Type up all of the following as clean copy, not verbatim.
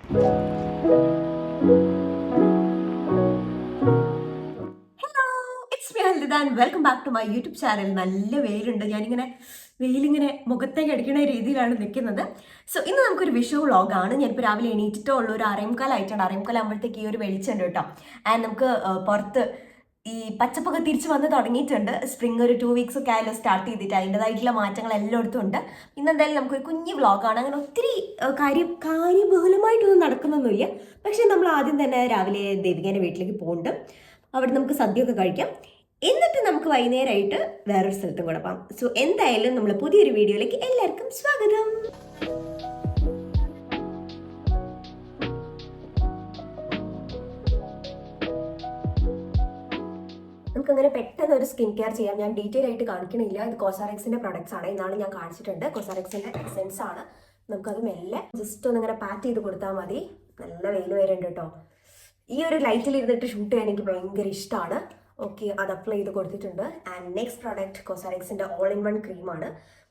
Hello, it's me Haldita and welcome back to my YouTube channel. നല്ല വെയിലുണ്ട്. വെയിലിങ്ങനെ മുഖത്തേക്ക് അടിക്കുന്ന രീതിയിലാണ് നിൽക്കുന്നത്. സോ ഇന്ന് നമുക്കൊരു വിഷു വ്ളോഗാണ്. ഞാനിപ്പോൾ രാവിലെ എണീറ്റിട്ടോ ഉള്ള ഒരു 6:45 6:45 ഈ ഒരു വെളിച്ചുണ്ട് കേട്ടോ. ആൻഡ് നമുക്ക് പുറത്ത് ഈ പച്ചപ്പൊക്കെ തിരിച്ച് വന്ന് തുടങ്ങിയിട്ടുണ്ട്. സ്പ്രിംഗ് ഒരു 2 വീക്സ് ഒക്കെ ആയാലും സ്റ്റാർട്ട് ചെയ്തിട്ട് അതിൻ്റെതായിട്ടുള്ള മാറ്റങ്ങൾ എല്ലായിടത്തും ഉണ്ട്. ഇന്ന് എന്തായാലും നമുക്കൊരു കുഞ്ഞു വ്ളോഗാണ്. അങ്ങനെ ഒത്തിരി കാര്യബഹുലമായിട്ടൊന്നും നടക്കുന്നൊന്നുമില്ല. പക്ഷെ നമ്മൾ ആദ്യം തന്നെ രാവിലെ ദേവികേൻ്റെ വീട്ടിലേക്ക് പോകുന്നുണ്ട്. അവിടെ നമുക്ക് സദ്യയൊക്കെ കഴിക്കാം. എന്നിട്ട് നമുക്ക് വൈകുന്നേരമായിട്ട് വേറൊരു സ്ഥലത്തും കൂടെ പോകാം. സോ എന്തായാലും നമ്മൾ പുതിയൊരു വീഡിയോയിലേക്ക് എല്ലാവർക്കും സ്വാഗതം. നമുക്കങ്ങനെ പെട്ടെന്ന് ഒരു സ്കിൻ കെയർ ചെയ്യാം. ഞാൻ ഡീറ്റെയിൽ ആയിട്ട് കാണിക്കണില്ല. ഇത് കോസാറെക്സിന്റെ പ്രൊഡക്ട്സ് ആണ്. ഇന്നാണ് ഞാൻ കാണിച്ചിട്ടുണ്ട്. കോസാറെക്സിന്റെ എസെൻസ് ആണ്. നമുക്കത് മെല്ലെ ജസ്റ്റ് ഒന്നിങ്ങനെ പാറ്റ് ചെയ്ത് കൊടുത്താൽ മതി. നല്ല വെയിൽ വരുന്നുണ്ട് കേട്ടോ. ഈ ഒരു ലൈറ്റിൽ ഇരുന്നിട്ട് ഷൂട്ട് ചെയ്യാൻ എനിക്ക് ഭയങ്കര ഇഷ്ടമാണ്. ഓക്കെ, അത് അപ്ലൈ ചെയ്ത് കൊടുത്തിട്ടുണ്ട്. ആൻഡ് നെക്സ്റ്റ് പ്രോഡക്റ്റ് കോസാറെക്സിൻ്റെ ഓൾ ഇൻ വൺ ക്രീമാണ്.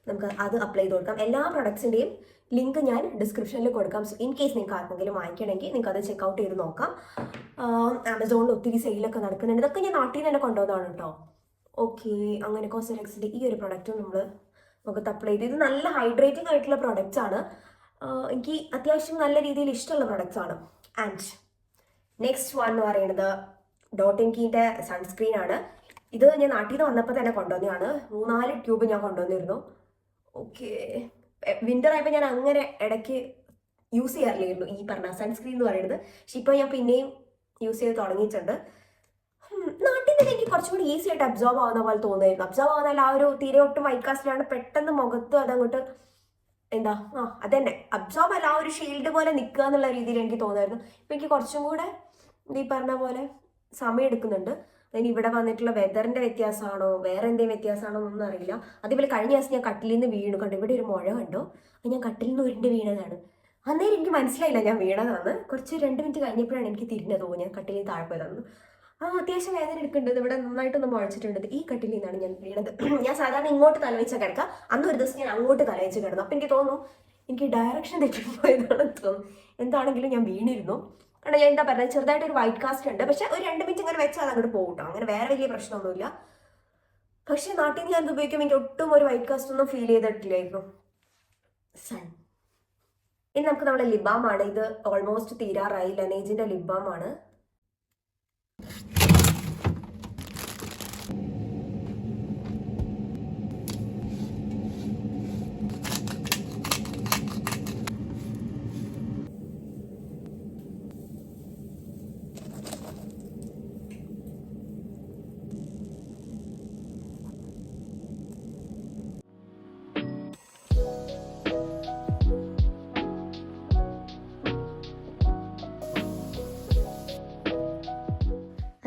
നമുക്ക് അത് അപ്ലൈ ചെയ്ത് കൊടുക്കാം. എല്ലാ പ്രൊഡക്ട്സിൻ്റെയും ലിങ്ക് ഞാൻ ഡിസ്ക്രിപ്ഷനിൽ കൊടുക്കാം. സോ ഇൻ കേസ് നിങ്ങൾക്ക് ആർക്കെങ്കിലും വാങ്ങിക്കണമെങ്കിൽ നിങ്ങൾക്ക് അത് ചെക്കൗട്ട് ചെയ്ത് നോക്കാം. ആമസോണിൽ ഒത്തിരി സെയിലൊക്കെ നടക്കുന്നുണ്ട്. ഇതൊക്കെ ഞാൻ നാട്ടിൽ നിന്ന് തന്നെ കൊണ്ടുവന്നതാണ് കേട്ടോ. ഓക്കെ, അങ്ങനെ കോസാറെക്സിൻ്റെ ഈ ഒരു പ്രൊഡക്റ്റും നമ്മൾ മുഖത്ത് അപ്ലൈ ചെയ്ത്, ഇത് നല്ല ഹൈഡ്രേറ്റിംഗ് ആയിട്ടുള്ള പ്രൊഡക്ട്സ് ആണ്. എനിക്ക് അത്യാവശ്യം നല്ല രീതിയിൽ ഇഷ്ടമുള്ള പ്രൊഡക്ട്സ് ആണ്. ആൻഡ് നെക്സ്റ്റ് വൺ എന്ന് പറയുന്നത് ഡോട്ട് ഇൻ കീൻ്റെ സൺസ്ക്രീൻ ആണ്. ഇത് ഞാൻ നാട്ടിൽ നിന്ന് വന്നപ്പോൾ തന്നെ കൊണ്ടുവന്നതാണ്. 3-4 ട്യൂബ് ഞാൻ കൊണ്ടുവന്നിരുന്നു. ഓക്കെ, വിൻ്റർ ആയപ്പോൾ ഞാൻ അങ്ങനെ ഇടയ്ക്ക് യൂസ് ചെയ്യാറില്ലായിരുന്നു ഈ പറഞ്ഞ സൺസ്ക്രീൻ എന്ന് പറയുന്നത്. പക്ഷെ ഇപ്പോൾ ഞാൻ പിന്നെയും യൂസ് ചെയ്ത് തുടങ്ങിയിട്ടുണ്ട്. നാട്ടിൽ നിന്ന് എനിക്ക് കുറച്ചും കൂടി ഈസി ആയിട്ട് അബ്സോർബ് ആവുന്ന പോലെ തോന്നുമായിരുന്നു. അബ്സോർബ് ആവുന്നാൽ ആ ഒരു തീരെ ഒട്ടും വൈറ്റ് കാസ്റ്റിലാണ് പെട്ടെന്ന് മുഖത്ത് അതങ്ങോട്ട് അതന്നെ അബ്സോർബ് അല്ല, ആ ഒരു ഷീൽഡ് പോലെ നിൽക്കുക എന്നുള്ള രീതിയിൽ എനിക്ക് തോന്നുമായിരുന്നു. ഇപ്പം എനിക്ക് കുറച്ചും കൂടെ ഈ പറഞ്ഞ പോലെ സമയം എടുക്കുന്നുണ്ട്. അതിന് ഇവിടെ വന്നിട്ടുള്ള വെതറിന്റെ വ്യത്യാസമാണോ വേറെ എന്തെങ്കിലും വ്യത്യാസമാണോ എന്നൊന്നും അറിയില്ല. അതേപോലെ കഴിഞ്ഞ ദിവസം ഞാൻ കട്ടിലിൽ നിന്ന് വീണു കണ്ടു. ഇവിടെ ഒരു മുഴ കണ്ടോ? അത് ഞാൻ കട്ടിലിൽ നിന്ന് ഉരുണ്ട് വീണതാണ്. അന്നേരം എനിക്ക് മനസ്സിലായില്ല ഞാൻ വീണതാണ്. കുറച്ച് 2 മിനിറ്റ് കഴിഞ്ഞപ്പോഴാണ് എനിക്ക് തിരിഞ്ഞത്. ഞാൻ കട്ടിലിൽ താഴെ പോയതാണ്. അത്യാവശ്യം വേദന എടുക്കുന്നുണ്ട്. ഇവിടെ നന്നായിട്ടൊന്ന് മുഴച്ചിട്ടുണ്ട്. ഈ കട്ടിലിൽ നിന്നാണ് ഞാൻ വീണത്. ഞാൻ സാധാരണ ഇങ്ങോട്ട് തലവെച്ച കിടക്കാം. അന്ന് ഒരു ദിവസം ഞാൻ അങ്ങോട്ട് തലവെച്ച് കിടന്നു. അപ്പം എനിക്ക് തോന്നുന്നു എനിക്ക് ഡയറക്ഷൻ തെറ്റിപ്പോയതാണെന്ന് തോന്നുന്നു. എന്താണെങ്കിലും ഞാൻ വീണിരുന്നു. കാരണം ഞാൻ എന്താ പറയുക, ചെറുതായിട്ടൊരു വൈറ്റ് കാസ്റ്റ് ഉണ്ട്. പക്ഷെ ഒരു 2 മിനിറ്റ് ഇങ്ങനെ വെച്ചാൽ അങ്ങോട്ട് പോകും കേട്ടോ. അങ്ങനെ വേറെ വലിയ പ്രശ്നമൊന്നുമില്ല. പക്ഷെ നാട്ടിൽ നിന്ന് ഞാൻ ഇത് ഉപയോഗിക്കുമ്പോൾ എനിക്ക് ഒട്ടും ഒരു വൈറ്റ് കാസ്റ്റ് ഒന്നും ഫീൽ ചെയ്തിട്ടില്ലായിരുന്നു. ഇനി നമുക്ക് നമ്മുടെ ലിബാമാണ്. ഇത് ഓൾമോസ്റ്റ് തീരാറായി. ലനേജിന്റെ ലിബാമാണ്.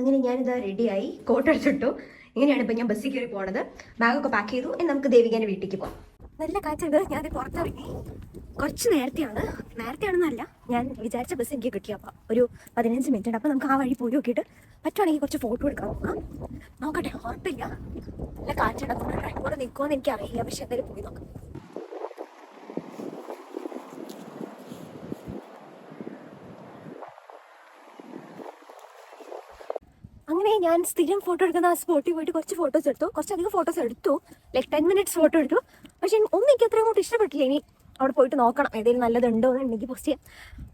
അങ്ങനെ ഞാനിതാ റെഡിയായി, കോട്ട് എടുത്തിട്ടു. ഇങ്ങനെയാണ് ഇപ്പം ഞാൻ ബസ്സിൽ കയറി പോണത്. ബാഗൊക്കെ പാക്ക് ചെയ്തു. ഇനി നമുക്ക് ദേവികേൻ്റെ വീട്ടിലേക്ക് പോകാം. നല്ല കാറ്റുണ്ട്. ഞാൻ പുറത്തിറങ്ങി. കുറച്ച് നേരത്തെയാണെന്നല്ല, ഞാൻ വിചാരിച്ച ബസ് എനിക്ക് കിട്ടിയപ്പോൾ ഒരു 15 മിനിറ്റ് ഉണ്ട്. അപ്പോൾ നമുക്ക് ആ വഴി പോയി നോക്കിയിട്ട് പറ്റുവാണെങ്കിൽ കുറച്ച് ഫോട്ടോ എടുക്കാൻ നോക്കാം. നോക്കട്ടെ, ഉറപ്പില്ല. നല്ല കാറ്റുണ്ട്. കൂടെ നിൽക്കുമെന്ന് എനിക്കറിയില്ല. പക്ഷെ എന്തായാലും പോയി നോക്കാം. അങ്ങനെ ഞാൻ സ്ഥിരം ഫോട്ടോ എടുക്കുന്ന ആ സ്പോട്ടിൽ പോയിട്ട് കുറച്ചധികം ഫോട്ടോസ് എടുത്തു. ലൈക്ക് 10 മിനിറ്റ്സ് ഫോട്ടോ എടുത്തു. പക്ഷെ ഒന്നും എനിക്ക് അത്ര അങ്ങോട്ട് ഇഷ്ടപ്പെട്ടില്ല. ഇനി അവിടെ പോയിട്ട് നോക്കണം ഏതെങ്കിലും നല്ലതുണ്ടോ എന്നുണ്ടെങ്കിൽ പോസ്റ്റ് ചെയ്യാം.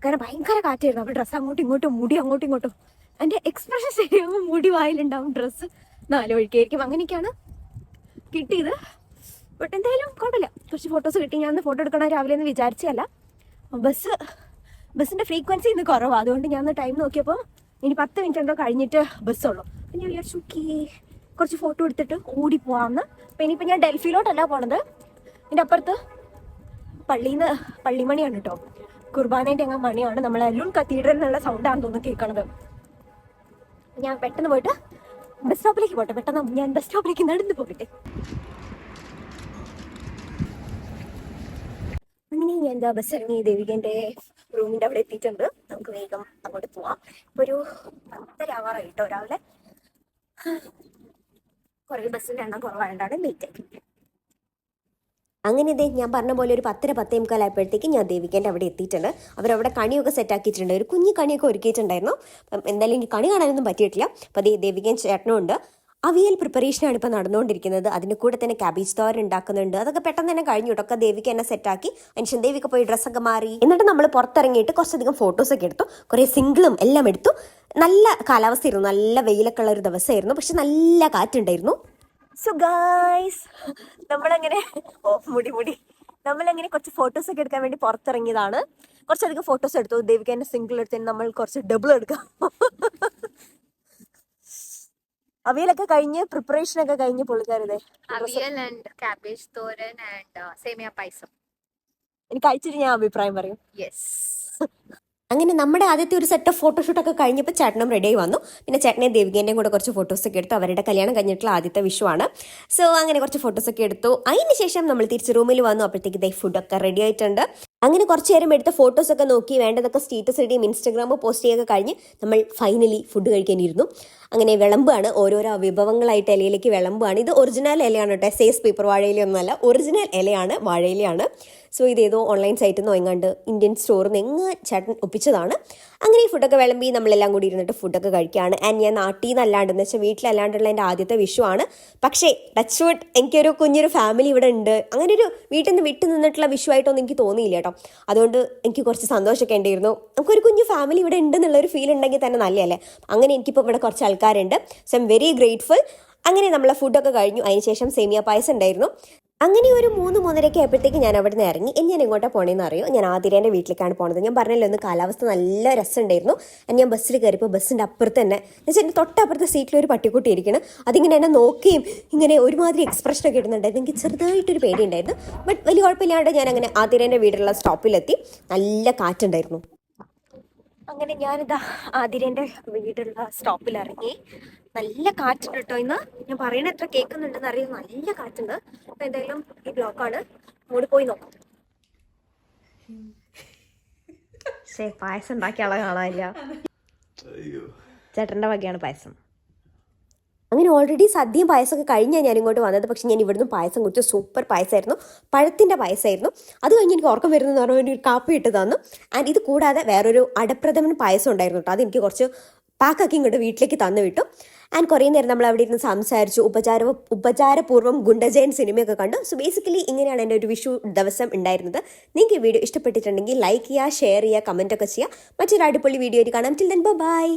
കാരണം ഭയങ്കര കാറ്റായിരുന്നു. അപ്പോൾ ഡ്രസ്സ് അങ്ങോട്ടും ഇങ്ങോട്ടും, മുടി അങ്ങോട്ടും ഇങ്ങോട്ടും. എൻ്റെ എക്സ്പ്രഷൻ ശരിയാകുമ്പോൾ മുടി വായിലുണ്ടാവും, ഡ്രസ്സ് 4 വഴിക്കായിരിക്കും. അങ്ങനെയൊക്കെയാണ് കിട്ടിയത്. ബട്ട് എന്തായാലും കുഴപ്പമില്ല. കുറച്ച് ഫോട്ടോസ് കിട്ടി. ഞാൻ ഫോട്ടോ എടുക്കണം രാവിലെ എന്ന് വിചാരിച്ചല്ല. ബസ്സിൻ്റെ ഫ്രീക്വൻസി ഇന്ന് കുറവാണ്. അതുകൊണ്ട് ഞാൻ ടൈം നോക്കിയപ്പോൾ ഇനി 10 മിനിറ്റ് എന്തോ കഴിഞ്ഞിട്ട് ബസ്സുള്ളൂ. അപ്പം ഞാൻ വിചാരിച്ചു കുറച്ച് ഫോട്ടോ എടുത്തിട്ട് ഓടി പോകാമെന്ന്. അപ്പം ഇനിയിപ്പോൾ ഞാൻ ഡൽഹിയിലോട്ടല്ല പോണത്. എൻ്റെ അപ്പുറത്ത് പള്ളിമണിയാണ് കേട്ടോ. കുർബാനേൻ്റെ അങ്ങ് മണിയാണ്. നമ്മൾ അലുൺ കത്തീഡ്രൽ എന്നുള്ള സൗണ്ടാണ് തോന്നുന്നു കേൾക്കണത്. ഞാൻ പെട്ടെന്ന് പോയിട്ട് ബസ് സ്റ്റോപ്പിലേക്ക് പോട്ടെ. ഞാൻ ബസ് സ്റ്റോപ്പിലേക്ക് നടന്ന് പോകട്ടെ. അങ്ങനെ ഞാൻ ബസ് ഇറങ്ങി ദേവികേൻ്റെ റൂമിൻ്റെ അവിടെ എത്തിയിട്ടുണ്ട്. നമുക്ക് വേഗം അങ്ങോട്ട് പോവാം. ഇപ്പോൾ ഒരു 10:30 ആവാറായി കേട്ടോ. രാവിലെ കുറേ ബസ്സിൻ്റെ എണ്ണം കുറവായതുകൊണ്ടാണ് ലേറ്റ് ആക്കി. അങ്ങനെ ഇതേ ഞാൻ പറഞ്ഞ പോലെ ഒരു 10:10 ആയപ്പോഴത്തേക്ക് ഞാൻ ദേവികേൻ്റെ അവിടെ എത്തിയിട്ടുണ്ട്. അവരവിടെ കണിയൊക്കെ സെറ്റാക്കിയിട്ടുണ്ട്, ഒരു കുഞ്ഞു കണിയൊക്കെ ഒരുക്കിയിട്ടുണ്ടായിരുന്നു. അപ്പം എന്തായാലും എനിക്ക് കണി കാണാനൊന്നും പറ്റിയിട്ടില്ല. അപ്പോൾ അതേ ദേവികൻ ചേട്ടനും ഉണ്ട്. അവിയൽ പ്രിപ്പറേഷനാണ് ഇപ്പോൾ നടന്നുകൊണ്ടിരിക്കുന്നത്. അതിൻ്റെ കൂടെ തന്നെ ക്യാബേജ് തോരൻ ഉണ്ടാക്കുന്നുണ്ട്. അതൊക്കെ പെട്ടെന്ന് തന്നെ കഴിഞ്ഞു കേട്ടോ. ഒക്കെ ദേവിക എന്നെ സെറ്റാക്കി. അതിന് ദേവിക പോയി ഡ്രസ്സൊക്കെ മാറി. എന്നിട്ട് നമ്മൾ പുറത്തിറങ്ങിയിട്ട് കുറച്ചധികം ഫോട്ടോസൊക്കെ എടുത്തു, കുറേ സിംഗിളും എല്ലാം എടുത്തു. നല്ല കാലാവസ്ഥയായിരുന്നു, നല്ല വെയിലൊക്കെ ഉള്ള ഒരു ദിവസമായിരുന്നു, പക്ഷെ നല്ല കാറ്റുണ്ടായിരുന്നു. സോ ഗായ്സ്, നമ്മളങ്ങനെ നമ്മളങ്ങനെ കുറച്ച് ഫോട്ടോസൊക്കെ എടുക്കാൻ വേണ്ടി പുറത്തിറങ്ങിയതാണ്. കുറച്ചധികം ഫോട്ടോസ് എടുത്തു. ദേവികേൻ്റെ സിംഗിൾ എടുത്തതിന് നമ്മൾ കുറച്ച് ഡബിൾ എടുക്കാം. അവിയലൊക്കെ കഴിഞ്ഞ് പ്രിപ്പറേഷൻ ഒക്കെ കഴിഞ്ഞ് പുള്ളിക്കാരിതേ avial and cabbage thoran and semiya payasam. എനിക്ക് അയച്ചിട്ട് ഞാൻ അഭിപ്രായം പറയും. യെസ്. അങ്ങനെ നമ്മുടെ ആദ്യത്തെ ഒരു സെറ്റ് ഓഫ് ഫോട്ടോഷൂട്ടൊക്കെ കഴിഞ്ഞപ്പോൾ ചേട്ടനും റെഡിയായി വന്നു. പിന്നെ ചേട്ടനെ ദേവികേൻ്റെയും കൂടെ കുറച്ച് ഫോട്ടോസൊക്കെ എടുത്തു. അവരുടെ കല്യാണം കഴിഞ്ഞിട്ടുള്ള ആദ്യത്തെ വിഷുവാണ്. സോ അങ്ങനെ കുറച്ച് ഫോട്ടോസൊക്കെ എടുത്തു. അതിന് ശേഷം നമ്മൾ തിരിച്ച് റൂമിൽ വന്നു. അപ്പോഴത്തേക്ക് ഇതേ ഫുഡൊക്കെ റെഡി ആയിട്ടുണ്ട്. അങ്ങനെ കുറച്ച് നേരം എടുത്ത ഫോട്ടോസൊക്കെ നോക്കി വേണ്ടതൊക്കെ സ്റ്റേറ്റസ് ഇടുകയും ഇൻസ്റ്റഗ്രാമിൽ പോസ്റ്റ് ചെയ്യുകയൊക്കെ കഴിഞ്ഞ് നമ്മൾ ഫൈനലി ഫുഡ് കഴിക്കാനിരുന്നു. അങ്ങനെ വിളമ്പാണ്, ഓരോരോ വിഭവങ്ങളായിട്ട് ഇലയിലേക്ക് വിളമ്പാണ്. ഇത് ഒറിജിനൽ ഇലയാണ് കേട്ടോ, സേസ് പേപ്പർ വാഴയിലൊന്നുമല്ല, ഒറിജിനൽ ഇലയാണ്, വാഴയിലയാണ്. സോ ഇതേതോ ഓൺലൈൻ സൈറ്റിൽ നിന്ന് എങ്ങാണ്ട് ഇന്ത്യൻ സ്റ്റോറിൽ നിന്ന് എങ്ങ് ചേട്ടൻ ഒപ്പിച്ചതാണ്. അങ്ങനെ ഈ ഫുഡൊക്കെ വിളമ്പി നമ്മളെല്ലാം കൂടി ഇരുന്നിട്ട് ഫുഡൊക്കെ കഴിക്കുകയാണ്. ആൻഡ് ഞാൻ നാട്ടിൽ നിന്ന് അല്ലാണ്ടെന്ന് വെച്ചാൽ വീട്ടിലല്ലാണ്ടുള്ള എൻ്റെ ആദ്യത്തെ വിഷുവാണ്. പക്ഷേ ടച്ച് വുഡ് എനിക്കൊരു കുഞ്ഞൊരു ഫാമിലി ഇവിടെ ഉണ്ട്. അങ്ങനെ ഒരു വീട്ടിൽ നിന്ന് വിട്ടു നിന്നിട്ടുള്ള വിഷുവായിട്ടൊന്നും എനിക്ക് തോന്നിയില്ല കേട്ടോ. അതുകൊണ്ട് എനിക്ക് കുറച്ച് സന്തോഷമൊക്കെ ഉണ്ടായിരുന്നു. നമുക്കൊരു കുഞ്ഞു ഫാമിലി ഇവിടെ ഉണ്ടെന്നുള്ളൊരു ഫീൽ ഉണ്ടെങ്കിൽ തന്നെ നല്ലതല്ലേ. അങ്ങനെ എനിക്കിപ്പോൾ ഇവിടെ കുറച്ച് ആൾക്കാരുണ്ട്. So I am very grateful. അങ്ങനെ നമ്മളെ ഫുഡൊക്കെ കഴിഞ്ഞു. അതിനുശേഷം സേമിയ പായസം ഉണ്ടായിരുന്നു. അങ്ങനെ ഒരു 3-3:30 ആയപ്പോഴത്തേക്ക് ഞാൻ അവിടെ നിന്ന് ഇറങ്ങി. ഇനി ഞാൻ എങ്ങോട്ടാണ് പോകണമെന്ന് അറിയോ? ഞാൻ ആതിരേൻ്റെ വീട്ടിലേക്കാണ് പോണത്. ഞാൻ പറഞ്ഞല്ലോ, ഒന്ന് കാലാവസ്ഥ നല്ല രസമുണ്ടായിരുന്നു. ഞാൻ ബസ്സിൽ കയറിയപ്പോൾ ബസ്സിൻ്റെ അപ്പുറത്ത് തന്നെ എന്നുവെച്ചാൽ എൻ്റെ തൊട്ടപ്പുറത്തെ സീറ്റിൽ ഒരു പട്ടിക്കുട്ടി ഇരിക്കണം. അതിങ്ങനെ എന്നെ നോക്കുകയും ഇങ്ങനെ ഒരുമാതിരി എക്സ്പ്രഷനൊക്കെ ഇടുന്നുണ്ടായിരുന്നു. എനിക്ക് ചെറുതായിട്ടൊരു പേടിയുണ്ടായിരുന്നു. ബട്ട് വലിയ കുഴപ്പമില്ലാണ്ട് ഞാൻ അങ്ങനെ ആതിരേൻ്റെ വീടുള്ള സ്റ്റോപ്പിലെത്തി. നല്ല കാറ്റുണ്ടായിരുന്നു. അങ്ങനെ ഞാനിതാ ആതിരേൻ്റെ വീടുള്ള സ്റ്റോപ്പിൽ ഇറങ്ങി. നല്ല കാറ്റുണ്ട് കേട്ടോ. ഇന്ന് ഞാൻ പറയണ എത്ര കേൾക്കുന്നുണ്ടെന്ന് അറിയാം, നല്ല കാറ്റുണ്ട്. അപ്പൊ എന്തായാലും ഈ ബ്ലോക്കാണ്, അങ്ങോട്ട് പോയി നോക്കാം. പക്ഷേ പായസം ഉണ്ടാക്കിയ ആളെ കാണാനില്ല. ചേട്ടൻ്റെ വകയാണ് പായസം. അങ്ങനെ ഓൾറെഡി സദ്യയും പായസമൊക്കെ കഴിഞ്ഞാൽ ഞാൻ ഇങ്ങോട്ട് വന്നത്. പക്ഷേ ഞാൻ ഇവിടുന്ന് പായസം കുടിച്ചു. സൂപ്പർ പായസമായിരുന്നു, പഴത്തിൻ്റെ പായസമായിരുന്നു. അത് കഴിഞ്ഞ് എനിക്ക് ഉറക്കം വരുന്നതെന്ന് പറഞ്ഞാൽ ഒരു കാപ്പി ഇട്ട് തന്നു. ആൻഡ് ഇത് കൂടാതെ വേറൊരു അടപ്രഥമൻ പായസം ഉണ്ടായിരുന്നു കേട്ടോ. അതെനിക്ക് കുറച്ച് പാക്കാക്കി ഇങ്ങോട്ട് വീട്ടിലേക്ക് തന്നു വിട്ടു. ആൻഡ് കുറേ നേരം നമ്മൾ അവിടെ ഇരുന്ന് സംസാരിച്ചു, ഉപചാരപൂർവ്വം ഗുണ്ടജയൻ സിനിമയൊക്കെ കണ്ടു. സോ ബേസിക്കലി ഇങ്ങനെയാണ് എൻ്റെ ഒരു വിഷു ദിവസം ഉണ്ടായിരുന്നത്. നിങ്ങൾക്ക് ഈ വീഡിയോ ഇഷ്ടപ്പെട്ടിട്ടുണ്ടെങ്കിൽ ലൈക്ക് ചെയ്യുക, ഷെയർ ചെയ്യുക, കമൻറ്റൊക്കെ ചെയ്യുക. മറ്റൊരു അടിപൊളി വീഡിയോ ആയിട്ട് കാണാം. Till then bye.